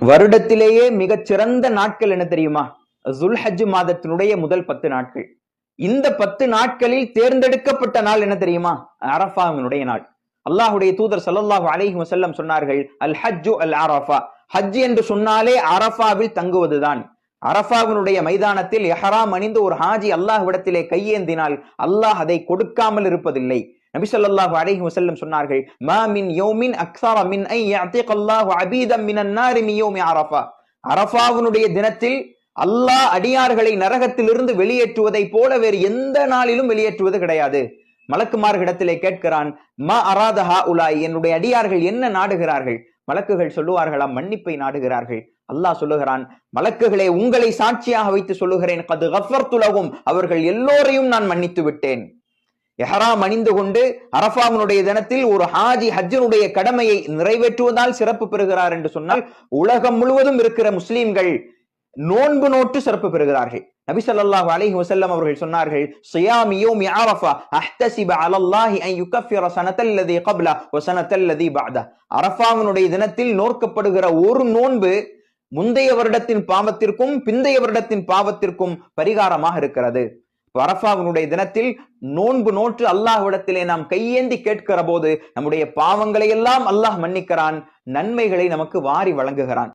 வருடத்திலேயே மிகச் சிறந்த நாட்கள் என்ன தெரியுமா? ஜுல்ஹஜ் மாதத்தினுடைய முதல் 10 நாட்கள். இந்த 10 நாட்களில் தேர்ந்தெடுக்கப்பட்ட நாள் என்ன தெரியுமா? அரஃபாவினுடைய நாள். அல்லாஹ்வுடைய தூதர் ஸல்லல்லாஹு அலைஹி வஸல்லம் சொன்னார்கள், அல் ஹஜ்ஜு அல் அரஃபா. ஹஜ் என்று சொன்னாலே அரஃபாவில் தங்குவதுதான். அரஃபாவினுடைய மைதானத்தில் இஹ்ராம் அணிந்து ஒரு ஹாஜி அல்லாஹ்விடத்திலே கையேந்தினால் அல்லாஹ் அதை கொடுக்காமல் இருப்பதில்லை. நபி ஸல்லல்லாஹு அலைஹி வஸல்லம் சொன்னார்கள், மா மின் யௌமின் அக்ஸர மின் ஐ யஅதிகல்லாஹு அபீதம் மினன் நாரி மின் யௌமி அரஃபா. அரஃபாவினுடைய தினத்தில் அல்லாஹ் அடியார்களை நரகத்திலிருந்து வெளியேற்றுவதை போல வேறு எந்த நாளிலும் வெளியேற்றுவது கிடையாது. மலக்குமார்களிடத்திலே கேட்கிறான், மா அராதஹா உலாய், என்னுடைய அடியார்கள் என்ன நாடுகிறார்கள்? மலக்குகள் சொல்லுவார்களாம், மன்னிப்பை நாடுகிறார்கள். அல்லாஹ் சொல்லுகிறான், மலக்குகளே உங்களை சாட்சியாக வைத்து சொல்லுகிறேன், கது கஃபர்து லஹும், அவர்கள் எல்லோரையும் நான் மன்னித்து விட்டேன். இஹ்ராம் அணிந்து கொண்டு அரஃபாவினுடைய தினத்தில் ஒரு ஹாஜி ஹஜ்ஜினுடைய கடமையை நிறைவேற்றுவதால் சிறப்பு பெறுகிறார் என்று சொன்னால், உலகம் முழுவதும் இருக்கிற முஸ்லிம்கள் நோன்பு நோட்டு சிறப்பு பெறுகிறார்கள். நபி ஸல்லல்லாஹு அலைஹி வஸல்லம் அவர்கள் சொன்னார்கள், ஸியாமி யௌமி அரஃபா அஹ்தஸிபு அலல்லாஹி அன் யுகஃபிர ஸனத்தல்லதி கப்ல வ ஸனத்தல்லதி பஅத. அரஃபாவினுடைய தினத்தில் நோக்கப்படுகிற ஒரு நோன்பு முந்தைய வருடத்தின் பாவத்திற்கும் பிந்தைய வருடத்தின் பாவத்திற்கும் பரிகாரமாக இருக்கிறது. அரஃபாவினுடைய தினத்தில் நோன்பு நோற்று அல்லாஹ்விடத்திலே நாம் கையேந்தி கேட்கிற போது நம்முடைய பாவங்களை எல்லாம் அல்லாஹ் மன்னிக்கிறான், நன்மைகளை நமக்கு வாரி வழங்குகிறான்.